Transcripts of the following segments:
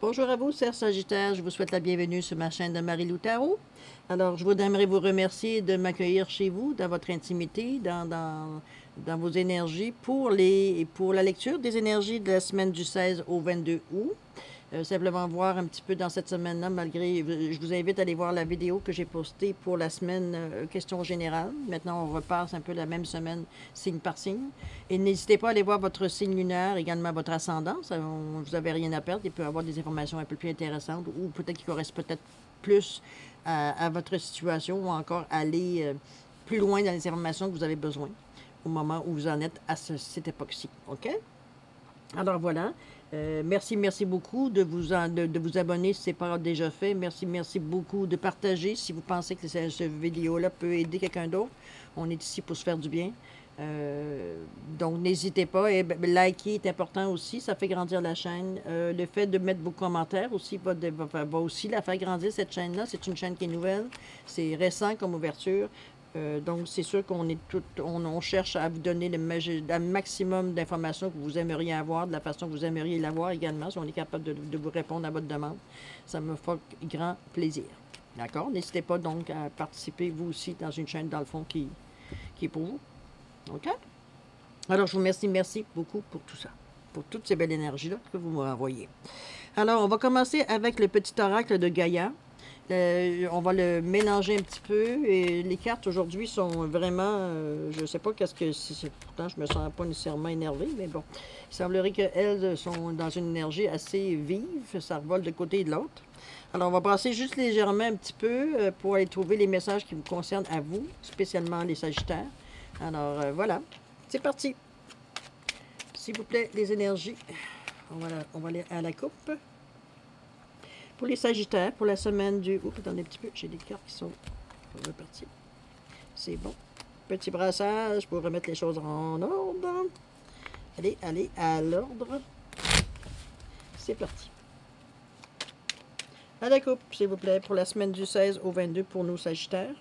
Bonjour à vous, chers Sagittaires. Je vous souhaite la bienvenue sur ma chaîne de Marie-Lou Tarot. Alors, je voudrais vous remercier de m'accueillir chez vous, dans votre intimité, dans vos énergies, pour la lecture des énergies de la semaine du 16 au 22 août. Simplement voir un petit peu dans cette semaine-là, je vous invite à aller voir la vidéo que j'ai postée pour la semaine question générale. Maintenant, on repasse un peu la même semaine, signe par signe. Et n'hésitez pas à aller voir votre signe lunaire, également votre ascendant. Vous n'avez rien à perdre. Il peut y avoir des informations un peu plus intéressantes ou peut-être qui correspondent peut-être plus à votre situation ou encore aller plus loin dans les informations que vous avez besoin au moment où vous en êtes à cette époque-ci. OK? Alors voilà, merci beaucoup de vous abonner si ce n'est pas déjà fait. Merci beaucoup de partager si vous pensez que cette vidéo-là peut aider quelqu'un d'autre. On est ici pour se faire du bien. Donc n'hésitez pas. Et liker est important aussi, ça fait grandir la chaîne. Le fait de mettre vos commentaires aussi va aussi la faire grandir, cette chaîne-là. C'est une chaîne qui est nouvelle, c'est récent comme ouverture. Donc, c'est sûr on cherche à vous donner le maximum d'informations que vous aimeriez avoir, de la façon que vous aimeriez l'avoir également, si on est capable de vous répondre à votre demande. Ça me fait grand plaisir. D'accord? N'hésitez pas donc à participer, vous aussi, dans une chaîne, dans le fond, qui est pour vous. OK? Alors, je vous merci beaucoup pour tout ça, pour toutes ces belles énergies-là que vous me renvoyez. Alors, on va commencer avec le petit oracle de Gaïa. On va le mélanger un petit peu. Et les cartes aujourd'hui sont vraiment... je ne sais pas qu'est-ce que c'est. Pourtant, je ne me sens pas nécessairement énervée, mais bon. Il semblerait qu'elles sont dans une énergie assez vive. Ça revole de côté et de l'autre. Alors, on va passer juste légèrement un petit peu pour aller trouver les messages qui vous concernent à vous, spécialement les Sagittaires. Alors, voilà. C'est parti. S'il vous plaît, les énergies. On va aller à la coupe. Pour les Sagittaires, pour la semaine du... Oups, attendez un petit peu, j'ai des cartes qui sont reparties. C'est bon. Petit brassage pour remettre les choses en ordre. Allez, à l'ordre. C'est parti. À la coupe, s'il vous plaît, pour la semaine du 16 au 22 pour nos Sagittaires.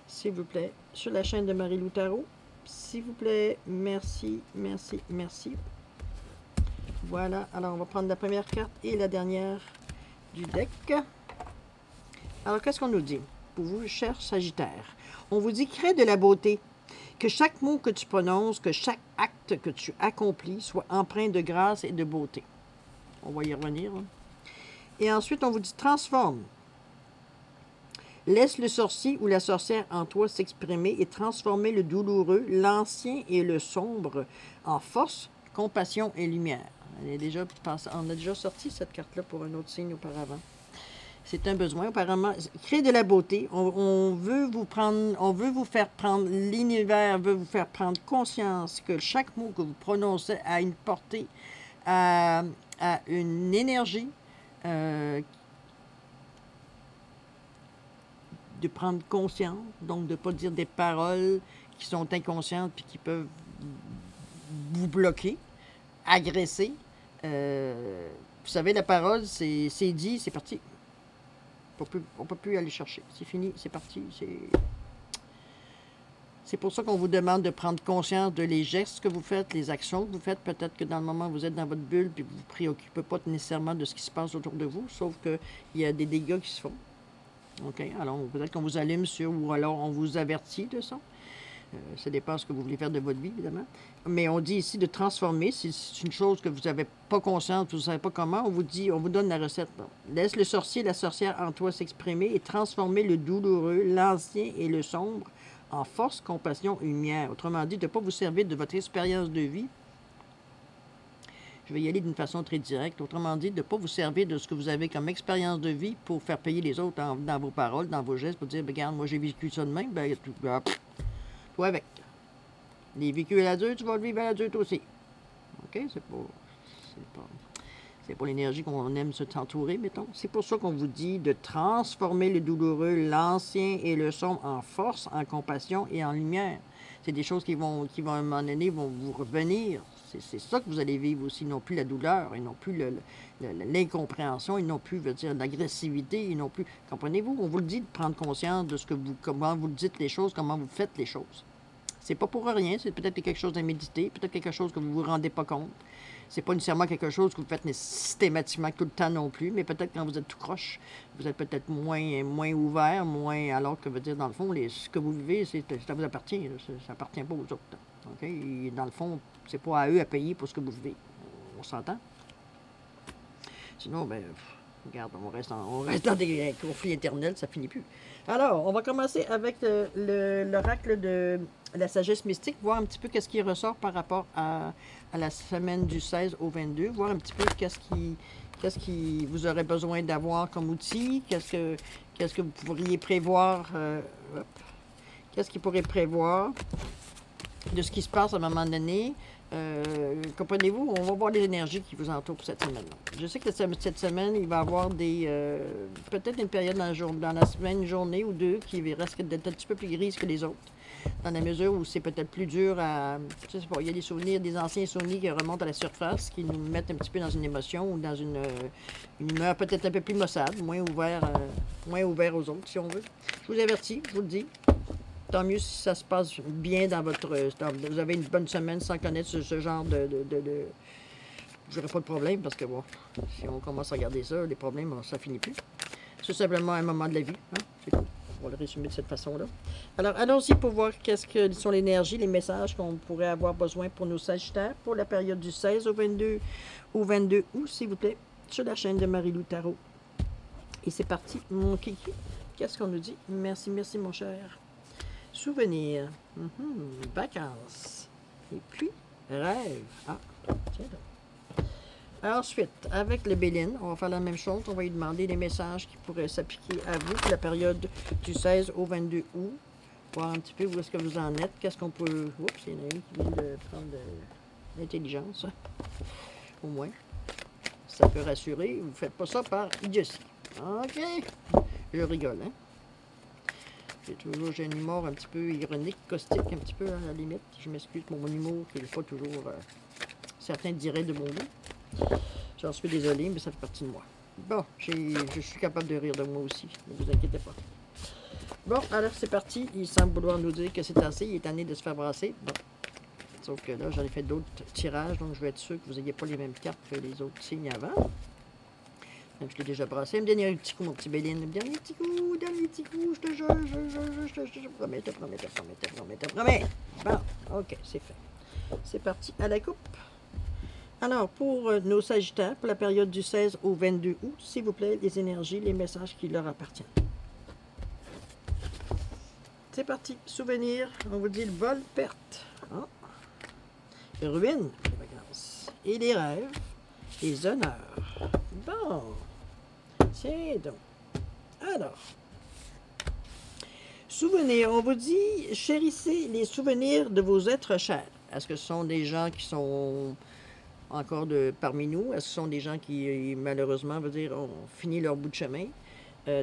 S'il vous plaît, sur la chaîne de Marie-Lou Tarot. S'il vous plaît, merci. Voilà, alors on va prendre la première carte et la dernière du deck. Alors, qu'est-ce qu'on nous dit? Pour vous, cher Sagittaire, on vous dit crée de la beauté. Que chaque mot que tu prononces, que chaque acte que tu accomplis soit empreint de grâce et de beauté. On va y revenir. Hein? Et ensuite, on vous dit transforme. Laisse le sorcier ou la sorcière en toi s'exprimer et transformer le douloureux, l'ancien et le sombre en force, compassion et lumière. On a déjà sorti cette carte-là pour un autre signe auparavant. C'est un besoin. Apparemment, créer de la beauté. On veut vous faire prendre, l'univers veut vous faire prendre conscience que chaque mot que vous prononcez a une portée, a une énergie, de prendre conscience, donc de ne pas dire des paroles qui sont inconscientes puis qui peuvent vous bloquer, agresser. Vous savez, la parole, c'est dit, c'est parti. On ne peut plus aller chercher. C'est fini, c'est parti. C'est pour ça qu'on vous demande de prendre conscience de les gestes que vous faites, les actions que vous faites. Peut-être que dans le moment où vous êtes dans votre bulle, puis vous ne vous préoccupez pas nécessairement de ce qui se passe autour de vous, sauf qu'il y a des dégâts qui se font. OK? Alors, peut-être qu'on vous allume sur, ou alors on vous avertit de ça. Ça dépend de ce que vous voulez faire de votre vie, évidemment. Mais on dit ici de transformer. C'est une chose que vous n'avez pas conscience, vous ne savez pas comment. On vous donne la recette. Bon. Laisse le sorcier et la sorcière en toi s'exprimer et transformer le douloureux, l'ancien et le sombre en force, compassion et lumière. Autrement dit, de ne pas vous servir de votre expérience de vie. Je vais y aller d'une façon très directe. Autrement dit, de ne pas vous servir de ce que vous avez comme expérience de vie pour faire payer les autres dans vos paroles, dans vos gestes, pour dire, regarde, moi j'ai vécu ça de même, ben, toi avec. Les vécus à l'adulte, tu vas le vivre à l'adulte aussi. OK? C'est pas l'énergie qu'on aime se t'entourer, mettons. C'est pour ça qu'on vous dit de transformer le douloureux, l'ancien et le sombre en force, en compassion et en lumière. C'est des choses qui vont à un moment donné, vont vous revenir. C'est ça que vous allez vivre aussi, non plus la douleur, et non plus l'incompréhension, et non plus, l'agressivité, et non plus... Comprenez-vous? On vous le dit de prendre conscience de comment vous dites les choses, comment vous faites les choses. C'est pas pour rien, c'est peut-être quelque chose à méditer, peut-être quelque chose que vous ne vous rendez pas compte. C'est pas nécessairement quelque chose que vous faites systématiquement tout le temps non plus, mais peut-être quand vous êtes tout croche, vous êtes peut-être moins ouvert, moins, alors que, veut dire, dans le fond, ce que vous vivez, ça vous appartient, là, ça appartient pas aux autres. OK? Et dans le fond, c'est pas à eux à payer pour ce que vous vivez. On s'entend? Sinon, ben, regarde, on reste dans des conflits éternels, ça finit plus. Alors, on va commencer avec l'oracle de la sagesse mystique, voir un petit peu qu'est-ce qui ressort par rapport à la semaine du 16 au 22, voir un petit peu qu'est-ce qui vous aurait besoin d'avoir comme outil, qu'est-ce que vous pourriez prévoir, qu'est-ce qu'il pourrait prévoir de ce qui se passe à un moment donné. Comprenez-vous, on va voir les énergies qui vous entourent pour cette semaine-là. Je sais que cette semaine, il va y avoir peut-être une période dans la semaine, une journée ou deux, qui risque d'être un petit peu plus grise que les autres, dans la mesure où c'est peut-être plus dur à... Je sais pas, il y a des souvenirs, des anciens souvenirs qui remontent à la surface, qui nous mettent un petit peu dans une émotion ou dans une humeur peut-être un peu plus maussade, moins ouvert aux autres, si on veut. Je vous avertis, je vous le dis. Tant mieux si ça se passe bien dans votre... vous avez une bonne semaine sans connaître ce genre de je n'aurai pas de problème parce que, bon, si on commence à regarder ça, les problèmes, ça finit plus. C'est simplement un moment de la vie. Hein? C'est tout. On va le résumer de cette façon-là. Alors, allons-y pour voir qu'est-ce que sont l'énergie, les messages qu'on pourrait avoir besoin pour nos Sagittaires pour la période du 16 au 22 août, s'il vous plaît, sur la chaîne de Marie-Lou Tarot. Et c'est parti, mon kiki. Qu'est-ce qu'on nous dit? Merci, merci, mon cher. Souvenirs, vacances, et puis rêve. Ah, tiens donc. Ensuite, avec le Béline, on va faire la même chose. On va lui demander les messages qui pourraient s'appliquer à vous pour la période du 16 au 22 août. Voir un petit peu où est-ce que vous en êtes. Qu'est-ce qu'on peut... Oups, il y en a un qui vient de prendre de l'intelligence. Au moins. Ça peut rassurer. Vous ne faites pas ça par idiotie. OK. Je rigole, hein. J'ai un humour un petit peu ironique, caustique, un petit peu à la limite. Je m'excuse pour mon humour, qui n'est pas toujours... certains diraient de mon goût. J'en suis désolé, mais ça fait partie de moi. Bon, je suis capable de rire de moi aussi, ne vous inquiétez pas. Bon, alors c'est parti. Il semble vouloir nous dire que c'est assez. Il est tanné de se faire brasser. Bon. Sauf que là, j'en ai fait d'autres tirages, donc je vais être sûr que vous n'ayez pas les mêmes cartes que les autres signes avant. Même je l'ai déjà brassé. Me dernier petit coup, mon petit Béline. Dernier petit coup, je te jure, je te promets, te promets. Bon, ok, c'est fait. C'est parti à la coupe. Alors, pour nos Sagittaires, pour la période du 16 au 22 août, s'il vous plaît, les énergies, les messages qui leur appartiennent. C'est parti. Souvenir, on vous dit le vol, perte. Oh. Ruine, les vacances. Et les rêves, les honneurs. Bon. Tiens donc. Alors, souvenirs, on vous dit, chérissez les souvenirs de vos êtres chers. Est-ce que ce sont des gens qui sont encore parmi nous? Est-ce que ce sont des gens qui, malheureusement, veut dire, ont fini leur bout de chemin?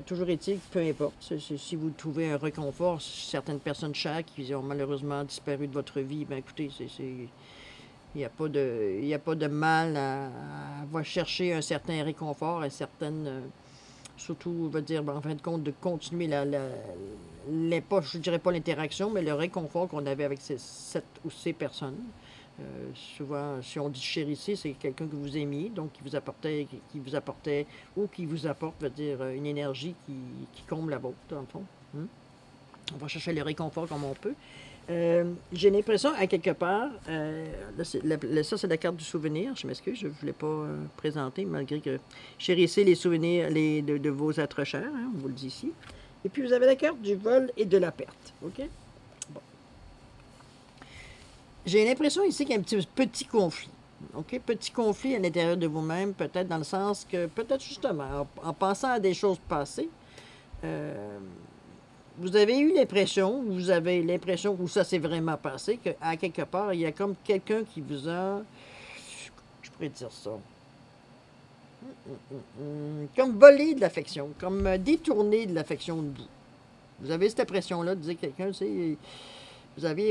Toujours est-il, peu importe, si vous trouvez un réconfort, certaines personnes chères qui ont malheureusement disparu de votre vie, ben écoutez, il n'y a pas de mal à chercher un certain réconfort, un certain... surtout, veut dire, en fin de compte, de continuer je dirais pas l'interaction, mais le réconfort qu'on avait avec cette ou ces personnes. Souvent, si on dit chérissez, c'est quelqu'un que vous aimiez, donc qui vous apportait ou qui vous apporte, veut dire, une énergie qui comble la vôtre, dans le fond. On va chercher le réconfort comme on peut. J'ai l'impression, à quelque part, ça c'est la carte du souvenir, je m'excuse, je ne voulais pas présenter, malgré que chérissez les souvenirs de vos êtres chers, hein, on vous le dit ici. Et puis vous avez la carte du vol et de la perte, OK? Bon. J'ai l'impression ici qu'il y a un petit conflit, OK? Petit conflit à l'intérieur de vous-même, peut-être dans le sens que, peut-être justement, en pensant à des choses passées, vous avez eu l'impression, où ça s'est vraiment passé, qu'à quelque part, il y a comme quelqu'un qui vous a, je pourrais dire ça, comme volé de l'affection, comme détourné de l'affection de vous. Vous avez cette impression-là de dire quelqu'un, tu sais,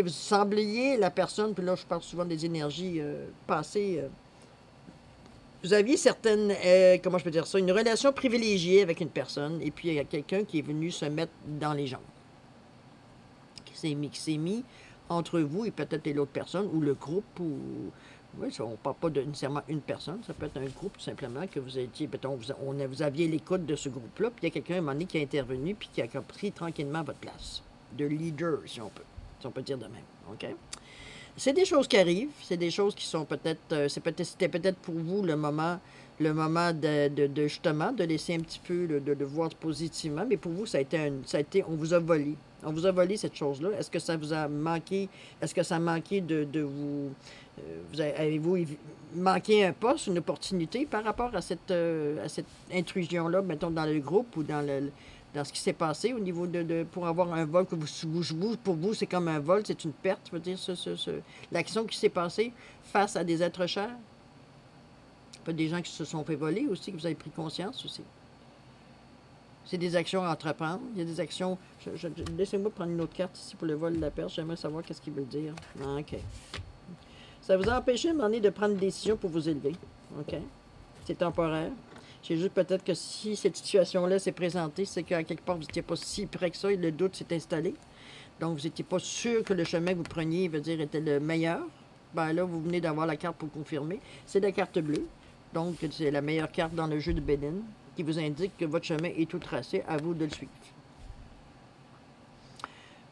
vous sembliez la personne, puis là, je parle souvent des énergies passées, vous aviez certaines, comment je peux dire ça, une relation privilégiée avec une personne, et puis il y a quelqu'un qui est venu se mettre dans les jambes, qui s'est mis entre vous et peut-être l'autre personne, ou le groupe, ou Oui, ça, on ne parle pas de nécessairement une personne, ça peut être un groupe, tout simplement, que vous étiez, mettons, vous aviez l'écoute de ce groupe-là, puis il y a quelqu'un, à un moment donné, qui a intervenu, puis qui a pris tranquillement votre place. De leader, si on peut dire de même. OK? C'est des choses qui arrivent, c'est des choses qui sont peut-être, c'était peut-être pour vous le moment justement, de laisser un petit peu, de voir positivement, mais pour vous, ça a été, on vous a volé. On vous a volé cette chose-là. Est-ce que ça vous a manqué, est-ce que ça a manqué de vous, avez-vous manqué un poste, une opportunité par rapport à cette intrusion-là, mettons, dans le groupe ou dans ce qui s'est passé au niveau pour avoir un vol que pour vous, c'est comme un vol, c'est une perte, je veux dire, l'action qui s'est passée face à des êtres chers. Pas des gens qui se sont fait voler aussi, que vous avez pris conscience aussi. C'est des actions à entreprendre. Il y a des actions... Laissez-moi prendre une autre carte ici pour le vol de la perche. J'aimerais savoir qu'est-ce qu'il veut dire. Ah, OK. Ça vous a empêché à un moment donné de prendre une décision pour vous élever. OK? C'est temporaire. C'est juste peut-être que si cette situation-là s'est présentée, c'est qu'à quelque part, vous n'étiez pas si près que ça et le doute s'est installé. Donc, vous n'étiez pas sûr que le chemin que vous preniez, veut dire, était le meilleur. Ben là, vous venez d'avoir la carte pour confirmer. C'est la carte bleue. Donc, c'est la meilleure carte dans le jeu de Bénin qui vous indique que votre chemin est tout tracé, à vous de le suivre.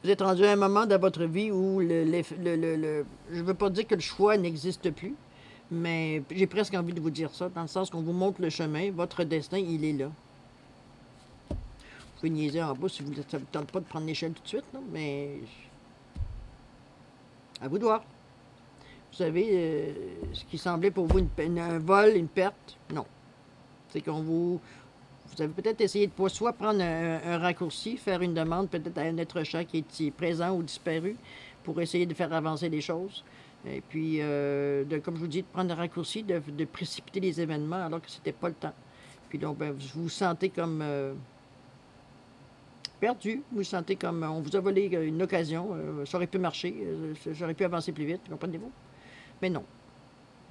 Vous êtes rendu à un moment dans votre vie où je ne veux pas dire que le choix n'existe plus, mais j'ai presque envie de vous dire ça, dans le sens qu'on vous montre le chemin, votre destin, il est là. Vous pouvez niaiser en bas si vous, ça ne vous tente pas de prendre l'échelle tout de suite, non? Mais à vous de voir. Vous savez, ce qui semblait pour vous un vol, une perte, non. C'est qu'on vous avez peut-être essayé de soit prendre un raccourci, faire une demande peut-être à un être cher qui est présent ou disparu pour essayer de faire avancer les choses. Et puis, comme je vous dis, de prendre un raccourci, de précipiter les événements alors que c'était pas le temps. Puis donc, ben, vous vous sentez comme perdu, vous vous sentez comme on vous a volé une occasion, ça aurait pu marcher, j'aurais pu avancer plus vite, comprenez-vous? Mais non.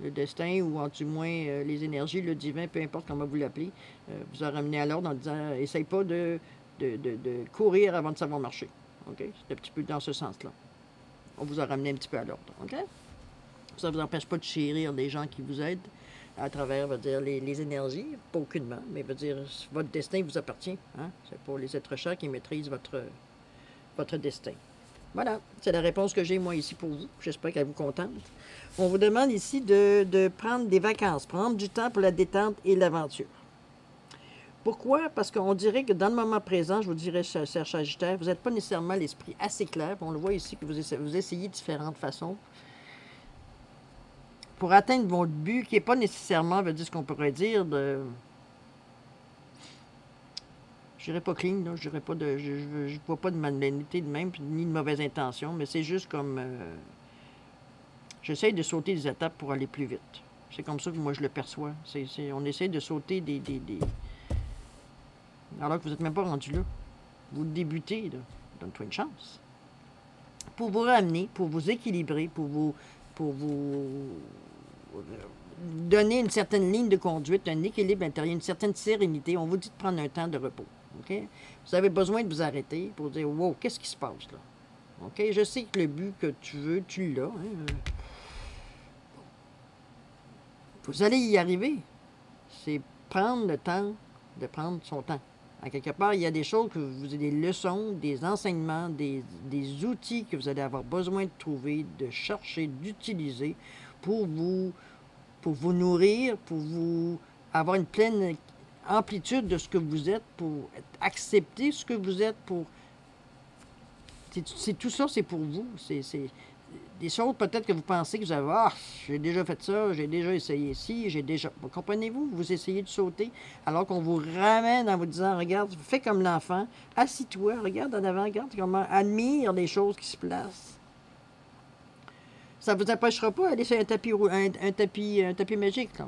Le destin, ou en du moins les énergies, le divin, peu importe comment vous l'appelez, vous a ramené à l'ordre en disant essaye pas de courir avant de savoir marcher. OK? C'est un petit peu dans ce sens-là. On vous a ramené un petit peu à l'ordre. OK? Ça ne vous empêche pas de chérir les gens qui vous aident à travers, veut dire, les énergies, pas aucunement, mais veut dire votre destin vous appartient. Hein? C'est pour les êtres chers qui maîtrisent votre destin. Voilà, c'est la réponse que j'ai, moi, ici pour vous. J'espère qu'elle vous contente. On vous demande ici de prendre des vacances, prendre du temps pour la détente et l'aventure. Pourquoi? Parce qu'on dirait que dans le moment présent, je vous dirais, cher Sagittaire, vous n'êtes pas nécessairement l'esprit assez clair. On le voit ici que vous essayez différentes façons pour atteindre votre but, qui n'est pas nécessairement, veut dire ce qu'on pourrait dire, je dirais pas clean, là, je dirais pas je vois pas de malhonnêteté de même, ni de mauvaise intention, mais c'est juste comme j'essaye de sauter des étapes pour aller plus vite. C'est comme ça que moi je le perçois. On essaye de sauter alors que vous n'êtes même pas rendu là. Vous débutez, là. Donne-toi une chance. Pour vous ramener, pour vous équilibrer, pour vous donner une certaine ligne de conduite, un équilibre intérieur, une certaine sérénité, on vous dit de prendre un temps de repos. OK? Vous avez besoin de vous arrêter pour dire « Wow, qu'est-ce qui se passe là? » OK? Je sais que le but que tu veux, tu l'as. Hein? Vous allez y arriver. C'est prendre le temps de prendre son temps. À quelque part, il y a des choses, des leçons, des enseignements, des outils que vous allez avoir besoin de trouver, de chercher, d'utiliser pour vous nourrir, pour vous avoir une pleine amplitude de ce que vous êtes, pour accepter ce que vous êtes, c'est tout ça, c'est pour vous. C'est des choses peut-être que vous pensez que vous avez, j'ai déjà fait ça, j'ai déjà essayé ci, comprenez-vous, vous essayez de sauter, alors qu'on vous ramène en vous disant, regarde, fais comme l'enfant, assis-toi, regarde en avant, regarde comment, admire les choses qui se placent. Ça ne vous empêchera pas d'aller sur un tapis magique, là.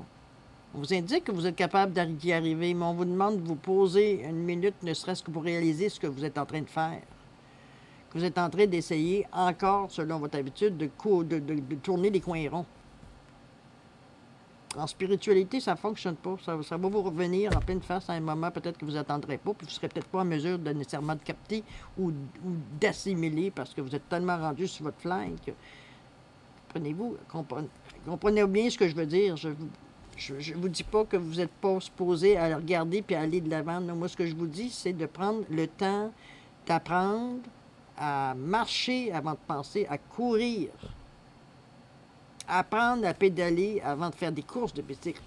On vous indique que vous êtes capable d'y arriver, mais on vous demande de vous poser une minute, ne serait-ce que pour réaliser ce que vous êtes en train de faire. Que vous êtes en train d'essayer encore, selon votre habitude, de tourner les coins ronds. En spiritualité, ça ne fonctionne pas. Ça va vous revenir en pleine face à un moment peut-être que vous n'attendrez pas, puis vous ne serez peut-être pas en mesure de nécessairement de capter ou d'assimiler parce que vous êtes tellement rendu sur votre flanc que, comprenez-vous, Comprenez bien ce que je veux dire. Je vous dis pas que vous n'êtes pas supposé à regarder puis à aller de l'avant. Non, moi, ce que je vous dis, c'est de prendre le temps d'apprendre à marcher avant de penser à courir. Apprendre à pédaler avant de faire des courses de bicycle.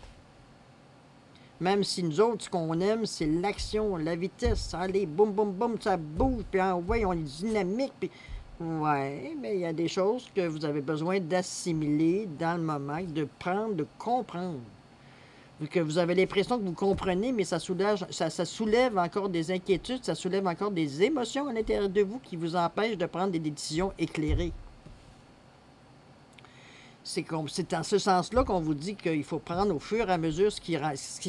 Même si nous autres, ce qu'on aime, c'est l'action, la vitesse. Allez, boum, boum, boum, ça bouge, puis ouais, on est dynamique. Puis... ouais, mais il y a des choses que vous avez besoin d'assimiler dans le moment, de prendre, de comprendre. Vu que vous avez l'impression que vous comprenez, mais ça soulève encore des inquiétudes, ça soulève encore des émotions à l'intérieur de vous qui vous empêchent de prendre des décisions éclairées. C'est en ce sens-là qu'on vous dit qu'il faut prendre au fur et à mesure ce qui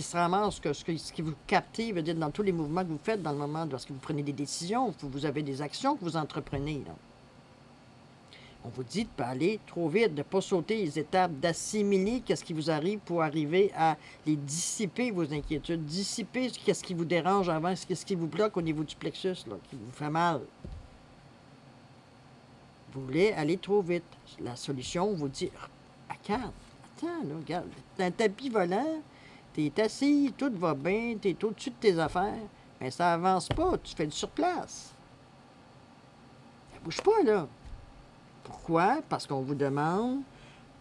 se ramasse, ce qui vous capte, veut dire dans tous les mouvements que vous faites dans le moment, lorsque vous prenez des décisions, vous avez des actions que vous entreprenez. Là. On vous dit de ne pas aller trop vite, de ne pas sauter les étapes, d'assimiler ce qui vous arrive pour arriver à les dissiper, vos inquiétudes, dissiper ce qui vous dérange avant, ce qui vous bloque au niveau du plexus, là, qui vous fait mal. Vous voulez aller trop vite. La solution, on vous dit, attends, là, regarde, t'as un tapis volant, t'es assis, tout va bien, t'es au-dessus de tes affaires, mais ça avance pas, tu fais du surplace. Ça bouge pas, là. Pourquoi? Parce qu'on vous demande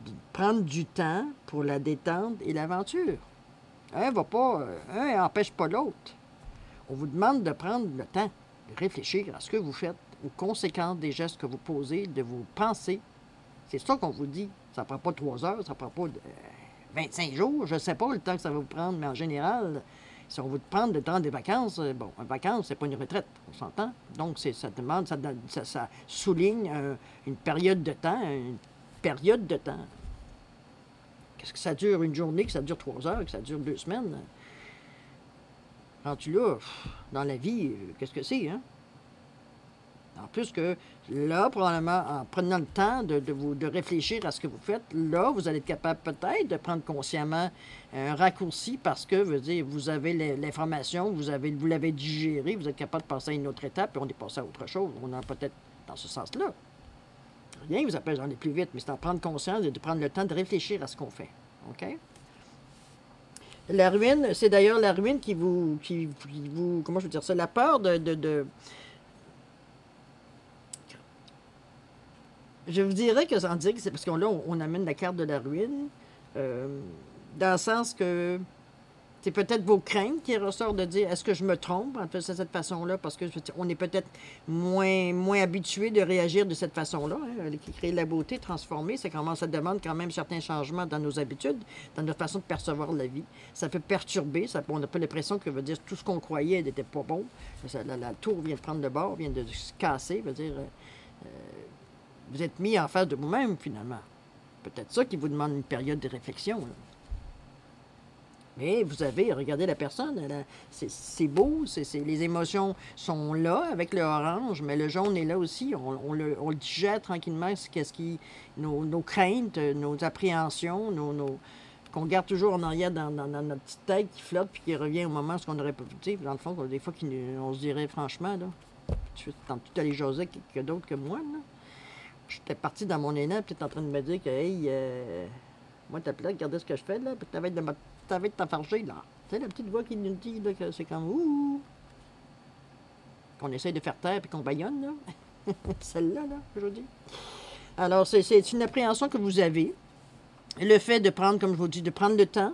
de prendre du temps pour la détente et l'aventure. Un n'empêche pas l'autre. On vous demande de prendre le temps de réfléchir à ce que vous faites, aux conséquences des gestes que vous posez, de vos pensées. C'est ça qu'on vous dit. Ça ne prend pas 3 heures, ça ne prend pas 25 jours. Je ne sais pas le temps que ça va vous prendre, mais en général, si on veut prendre le temps des vacances, bon, une vacance, c'est pas une retraite, on s'entend. Donc, ça souligne une période de temps, Qu'est-ce que ça dure une journée, que ça dure 3 heures, que ça dure 2 semaines? Rendu là, dans la vie, qu'est-ce que c'est, hein? En plus que là, probablement, en prenant le temps de réfléchir à ce que vous faites, là, vous allez être capable peut-être de prendre consciemment un raccourci parce que, vous avez l'information, vous l'avez digéré, vous êtes capable de passer à une autre étape, puis on est passé à autre chose. On est peut-être dans ce sens-là. Rien ne vous empêche d'aller plus vite, mais c'est en prendre conscience et de prendre le temps de réfléchir à ce qu'on fait. OK? La ruine, c'est d'ailleurs la ruine qui vous comment je veux dire ça, la peur je vous dirais que sans dire que c'est parce qu'on là, on amène la carte de la ruine, dans le sens que c'est peut-être vos craintes qui ressortent de dire est-ce que je me trompe en faisant de cette façon-là, parce que on est peut-être moins habitué de réagir de cette façon-là. Hein, qui crée la beauté, transformer, ça demande quand même certains changements dans nos habitudes, dans notre façon de percevoir la vie. Ça peut perturber, on n'a pas l'impression que tout ce qu'on croyait n'était pas bon. La tour vient de prendre le bord, vient de se casser, vous êtes mis en face de vous-même, finalement. Peut-être ça qui vous demande une période de réflexion. Là. Mais vous avez, regardez la personne, c'est beau, les émotions sont là avec le orange, mais le jaune est là aussi. On le digère tranquillement, nos craintes, nos appréhensions, qu'on garde toujours en arrière dans notre petite tête qui flotte puis qui revient au moment où on aurait pas pu. Dans le fond, des fois, on se dirait franchement, là, tant tout aller jaser avec quelqu'un d'autre que moi, là. J'étais parti dans mon élan, peut-être en train de me dire que, hey, moi, t'as là, regardez ce que je fais, là, puis t'avais de t'enfarger, là. Tu sais, la petite voix qui nous dit, là, que c'est comme, ouh, qu'on essaye de faire taire, puis qu'on baillonne, là. Celle-là, là, aujourd'hui. Alors, c'est une appréhension que vous avez. Le fait de prendre, comme je vous dis, de prendre le temps,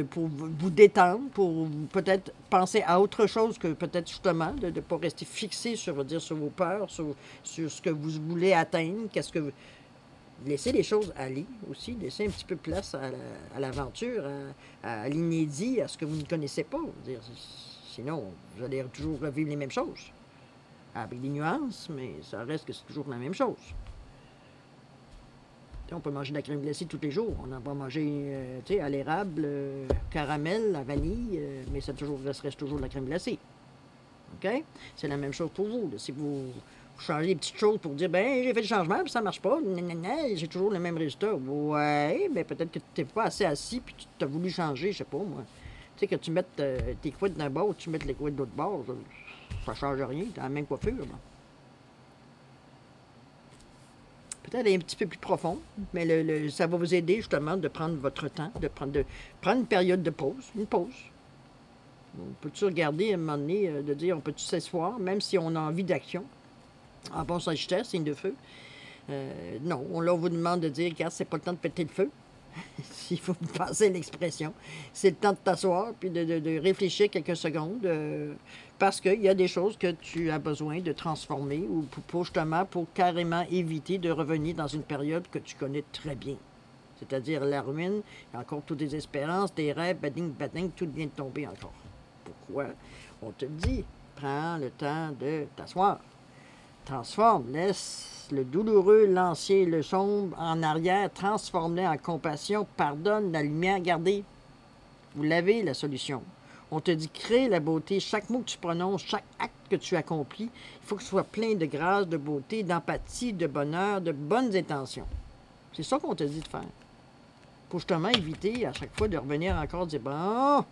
pour vous détendre, pour peut-être penser à autre chose que peut-être justement, de ne pas rester fixé sur vos peurs, sur ce que vous voulez atteindre, laisser les choses aller aussi, laisser un petit peu place à l'aventure, à l'inédit, à ce que vous ne connaissez pas. Sinon, vous allez toujours revivre les mêmes choses, avec des nuances, mais ça reste que c'est toujours la même chose. On peut manger de la crème glacée tous les jours. On en va manger à l'érable, caramel, à vanille, mais ça reste toujours de la crème glacée. OK? C'est la même chose pour vous. Là. Si vous changez des petites choses pour dire, ben j'ai fait le changement, puis ça marche pas, j'ai toujours le même résultat. Ouais, mais peut-être que tu n'es pas assez assis, puis tu as voulu changer, je sais pas, moi. Tu sais, que tu mettes tes couettes d'un bord, tu mettes les couettes de l'autre bord, ça ne change rien, tu as la même coiffure. Là. peut-être aller un petit peu plus profond, mais ça va vous aider justement de prendre votre temps, de prendre une période de pause, une pause. On peut-tu regarder à un moment donné, de dire, on peut-tu s'asseoir, même si on a envie d'action, en bon sagittaire, signe de feu. Non, on vous demande de dire, regarde, c'est pas le temps de péter le feu. S'il faut vous passer l'expression. C'est le temps de t'asseoir puis de réfléchir quelques secondes parce qu'il y a des choses que tu as besoin de transformer ou justement pour carrément éviter de revenir dans une période que tu connais très bien. C'est-à-dire la ruine, encore toutes des espérances, des rêves, bading, bading, tout vient de tomber encore. Pourquoi? On te dit, prends le temps de t'asseoir. Transforme, laisse le douloureux, l'ancien, le sombre en arrière, transforme-le en compassion, pardonne, la lumière, gardez. Vous l'avez, la solution. On te dit, crée la beauté. Chaque mot que tu prononces, chaque acte que tu accomplis, il faut que ce soit plein de grâce, de beauté, d'empathie, de bonheur, de bonnes intentions. C'est ça qu'on te dit de faire. Pour justement éviter à chaque fois de revenir encore, de dire, bon,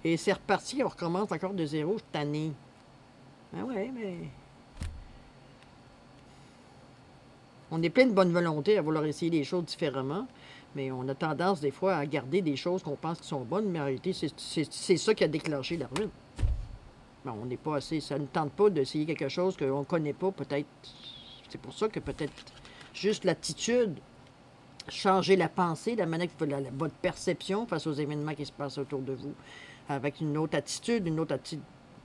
et c'est reparti, on recommence encore de zéro, je suis tanné. Ah ouais, mais... On est plein de bonne volonté à vouloir essayer les choses différemment, mais on a tendance des fois à garder des choses qu'on pense qui sont bonnes, mais en réalité, c'est ça qui a déclenché la ruine. Ben, on n'est pas assez, ça ne tente pas d'essayer quelque chose qu'on ne connaît pas, peut-être. C'est pour ça que peut-être juste l'attitude, changer la pensée, la manière que votre perception face aux événements qui se passent autour de vous, avec une autre attitude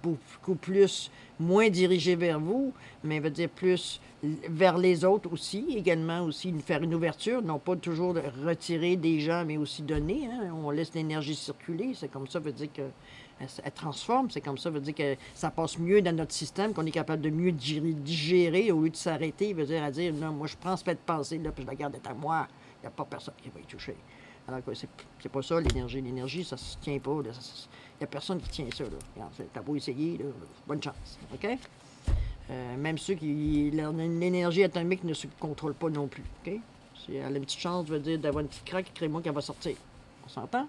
beaucoup plus, moins dirigée vers vous, mais veut dire plus vers les autres aussi, également aussi faire une ouverture, non pas toujours retirer des gens, mais aussi donner. Hein? On laisse l'énergie circuler, c'est comme ça, veut dire qu'elle transforme, c'est comme ça, veut dire que ça passe mieux dans notre système, qu'on est capable de mieux digérer au lieu de s'arrêter, veut dire à dire, non, moi je prends ce fait de pensée, là, puis je la garde à moi, il n'y a pas personne qui va y toucher. Alors que c'est pas ça l'énergie. L'énergie, ça se tient pas. Il n'y a personne qui tient ça. T'as beau essayer, là, bonne chance. OK? Même ceux qui. L'énergie atomique ne se contrôle pas non plus. OK? Si elle a une petite chance, veut dire d'avoir une petite craque, crée-moi qu'elle va sortir. On s'entend?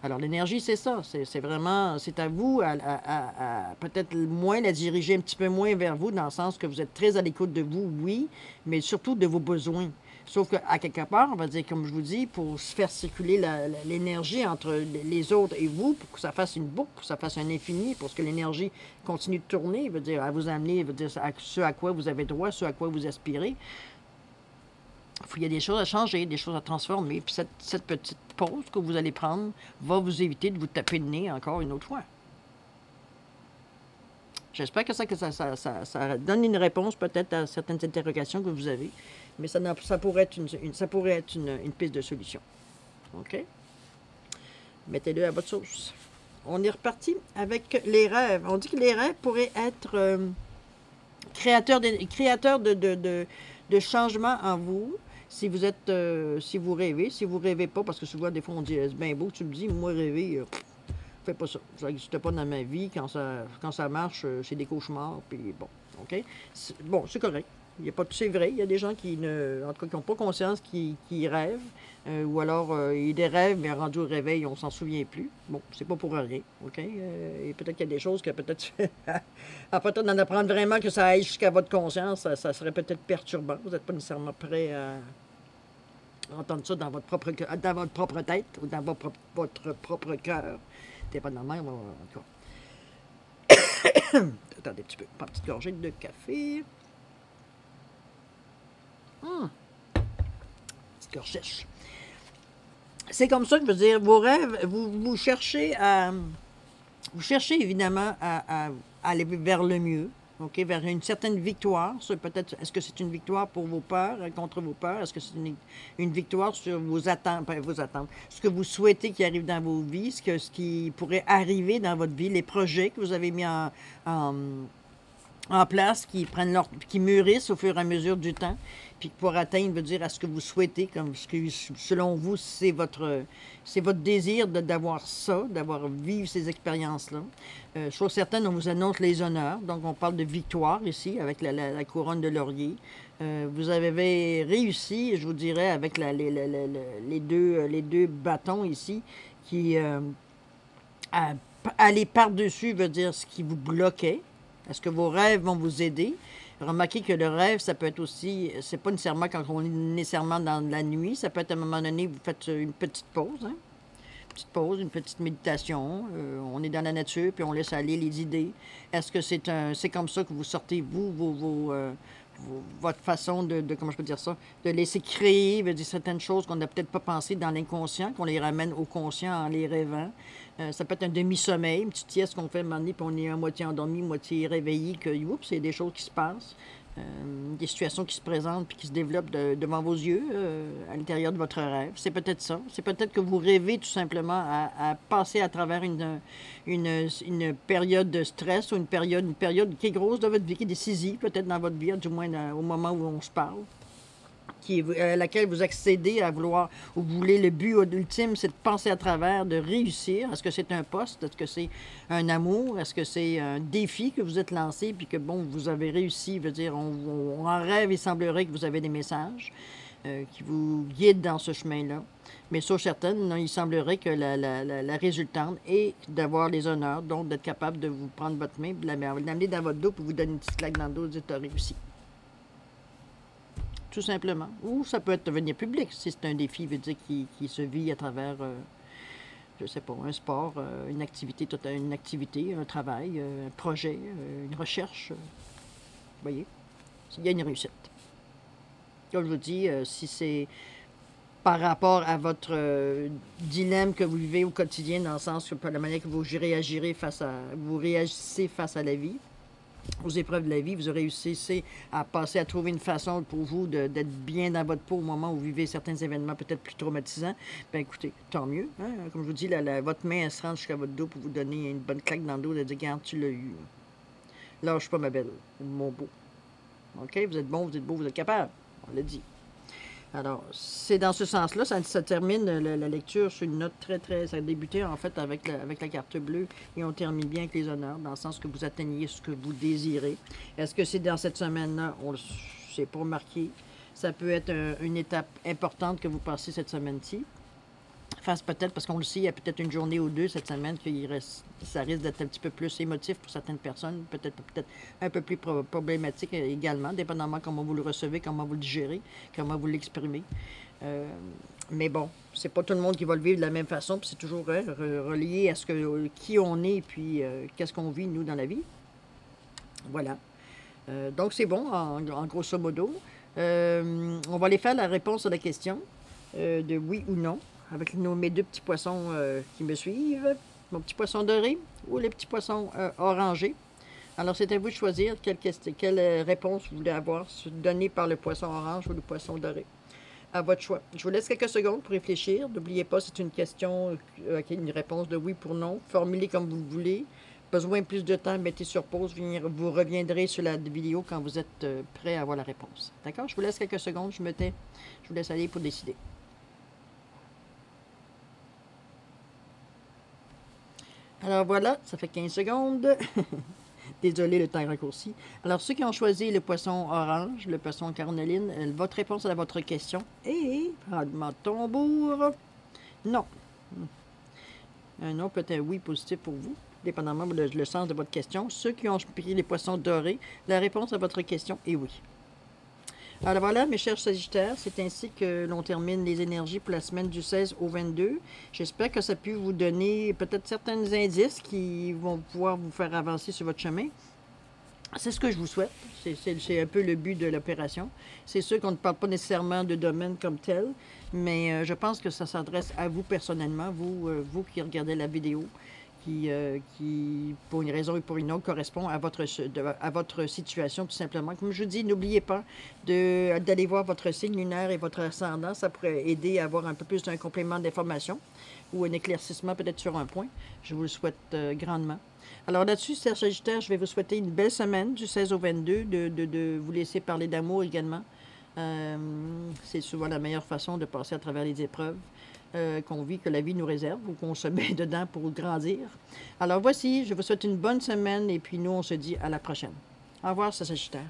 Alors, l'énergie, c'est ça. C'est vraiment. C'est à vous à peut-être moins la diriger un petit peu moins vers vous, dans le sens que vous êtes très à l'écoute de vous, oui, mais surtout de vos besoins. Sauf qu'à quelque part, on va dire, comme je vous dis, pour se faire circuler l'énergie entre les autres et vous, pour que ça fasse une boucle, pour que ça fasse un infini, pour que l'énergie continue de tourner, veut dire, à vous amener, veut dire, ce à quoi vous avez droit, ce à quoi vous aspirez. Il y a des choses à changer, des choses à transformer. Puis cette petite pause que vous allez prendre va vous éviter de vous taper le nez encore une autre fois. J'espère que ça donne une réponse peut-être à certaines interrogations que vous avez, mais ça pourrait être une piste de solution. OK? Mettez-le à votre sauce. On est reparti avec les rêves. On dit que les rêves pourraient être créateurs de changements en vous. Si vous êtes, si vous rêvez pas, parce que souvent, des fois, on dit, c'est bien beau, tu me dis, moi, rêver, fais pas ça. Ça n'existe pas dans ma vie. Quand ça marche, c'est des cauchemars, puis bon, OK? Bon, c'est correct. Il y a pas, c'est vrai, il y a des gens qui n'ont pas conscience qui rêvent, ou alors ils des rêves, mais rendu au réveil, on s'en souvient plus. Bon, c'est pas pour rien, OK? Et peut-être qu'il y a des choses que peut-être, à peut-être d'en apprendre vraiment que ça aille jusqu'à votre conscience, ça serait peut-être perturbant. Vous n'êtes pas nécessairement prêt à entendre ça dans votre propre tête ou dans votre propre cœur. Dépendamment, encore. Attendez un petit peu, pas une petite gorgée de café. Petite gorge sèche. C'est comme ça que je veux dire, vos rêves, vous cherchez évidemment à aller vers le mieux, OK, vers une certaine victoire. Peut-être, est-ce que c'est une victoire pour vos peurs, contre vos peurs? Est-ce que c'est une victoire sur vos attentes, ce que vous souhaitez qui arrive dans vos vies, ce qui pourrait arriver dans votre vie, les projets que vous avez mis en place, qui mûrissent au fur et à mesure du temps, puis pour atteindre, veut dire à ce que vous souhaitez, comme ce que selon vous, c'est votre désir d'avoir ça, vivre ces expériences-là. Chose certaine, on vous annonce les honneurs, donc on parle de victoire ici, avec la couronne de laurier. Vous avez réussi, je vous dirais, avec les deux bâtons ici, qui aller par-dessus veut dire ce qui vous bloquait. Est-ce que vos rêves vont vous aider? Remarquez que le rêve, ça peut être aussi, c'est pas nécessairement quand on est nécessairement dans la nuit, ça peut être à un moment donné, vous faites une petite pause, hein? Petite pause, une petite méditation. On est dans la nature, puis on laisse aller les idées. Est-ce que c'est comme ça que vous sortez, vous, votre façon comment je peux dire ça, de laisser créer, veut dire certaines choses qu'on n'a peut-être pas pensé dans l'inconscient, qu'on les ramène au conscient en les rêvant. Ça peut être un demi-sommeil, une petite sieste qu'on fait un moment donné, puis on est à moitié endormi, moitié réveillé, que, oups, c'est des choses qui se passent. Des situations qui se présentent puis qui se développent devant vos yeux à l'intérieur de votre rêve. C'est peut-être ça. C'est peut-être que vous rêvez tout simplement à passer à travers une période de stress ou une période qui est grosse de votre vie, qui est décisive peut-être dans votre vie, du moins au moment où on se parle, à laquelle vous accédez à vouloir, ou vous voulez, le but ultime, c'est de passer à travers, de réussir. Est-ce que c'est un poste? Est-ce que c'est un amour? Est-ce que c'est un défi que vous êtes lancé puis que, bon, vous avez réussi? Veut dire, on en rêve, il semblerait que vous avez des messages qui vous guident dans ce chemin-là. Mais sur certaines, il semblerait que la résultante est d'avoir les honneurs, donc d'être capable de vous prendre votre main, de l'amener dans votre dos, pour vous donner une petite claque dans le dos et dire, t'as réussi. Tout simplement. Ou ça peut être devenir public, si c'est un défi, veut dire, qui se vit à travers, je ne sais pas, un sport, une activité, un travail, un projet, une recherche. Vous voyez, il y a une réussite. Comme je vous dis, si c'est par rapport à votre dilemme que vous vivez au quotidien, dans le sens que par la manière que vous réagissez face à la vie, aux épreuves de la vie, vous réussissez à passer à trouver une façon pour vous d'être bien dans votre peau au moment où vous vivez certains événements peut-être plus traumatisants. Bien, écoutez, tant mieux. Hein? Comme je vous dis, votre main, elle se rend jusqu'à votre dos pour vous donner une bonne claque dans le dos de dire, regarde, tu l'as eu. Lâche pas, ma belle, mon beau. OK? Vous êtes bon, vous êtes beau, vous êtes capable. On l'a dit. Alors, c'est dans ce sens-là, ça termine la lecture sur une note ça a débuté en fait avec la carte bleue et on termine bien avec les honneurs, dans le sens que vous atteignez ce que vous désirez. Est-ce que c'est dans cette semaine-là? On ne sait pas marqué. Ça peut être une étape importante que vous passez cette semaine-ci. Peut-être, parce qu'on le sait, il y a peut-être une journée ou deux cette semaine ça risque d'être un petit peu plus émotif pour certaines personnes, peut-être un peu plus problématique également, dépendamment comment vous le recevez, comment vous le digérez, comment vous l'exprimez. Mais bon, c'est pas tout le monde qui va le vivre de la même façon, puis c'est toujours relié à qui on est, puis qu'est-ce qu'on vit, nous, dans la vie. Voilà. Donc, c'est bon, en grosso modo. On va aller faire la réponse à la question de oui ou non, avec mes deux petits poissons qui me suivent, mon petit poisson doré ou les petits poissons orangés. Alors, c'est à vous de choisir quelle réponse vous voulez avoir donnée par le poisson orange ou le poisson doré. À votre choix. Je vous laisse quelques secondes pour réfléchir. N'oubliez pas, c'est une question, une réponse de oui pour non. Formulez comme vous le voulez. Besoin de plus de temps, mettez sur pause. Vous reviendrez sur la vidéo quand vous êtes prêt à avoir la réponse. D'accord? Je vous laisse quelques secondes. Je vous laisse aller pour décider. Alors voilà, ça fait 15 secondes. Désolé, le temps est raccourci. Alors, ceux qui ont choisi le poisson orange, le poisson carnoline, votre réponse à votre question est, rendement de tambour, non. Un non peut être un oui positif pour vous, dépendamment le sens de votre question. Ceux qui ont pris les poissons dorés, la réponse à votre question est oui. Alors voilà, mes chers Sagittaires, c'est ainsi que l'on termine les énergies pour la semaine du 16 au 22. J'espère que ça a pu vous donner peut-être certains indices qui vont pouvoir vous faire avancer sur votre chemin. C'est ce que je vous souhaite. C'est un peu le but de l'opération. C'est sûr qu'on ne parle pas nécessairement de domaine comme tel, mais je pense que ça s'adresse à vous personnellement, vous qui regardez la vidéo, qui, pour une raison ou pour une autre, correspond à votre situation, tout simplement. Comme je vous dis, n'oubliez pas d'aller voir votre signe lunaire et votre ascendant. Ça pourrait aider à avoir un peu plus d'un complément d'information ou un éclaircissement peut-être sur un point. Je vous le souhaite grandement. Alors là-dessus, Serge Sagittaire, je vais vous souhaiter une belle semaine du 16 au 22, de vous laisser parler d'amour également. C'est souvent la meilleure façon de passer à travers les épreuves qu'on vit, que la vie nous réserve ou qu'on se met dedans pour grandir. Alors voici, je vous souhaite une bonne semaine et puis nous, on se dit à la prochaine. Au revoir, Sagittaire.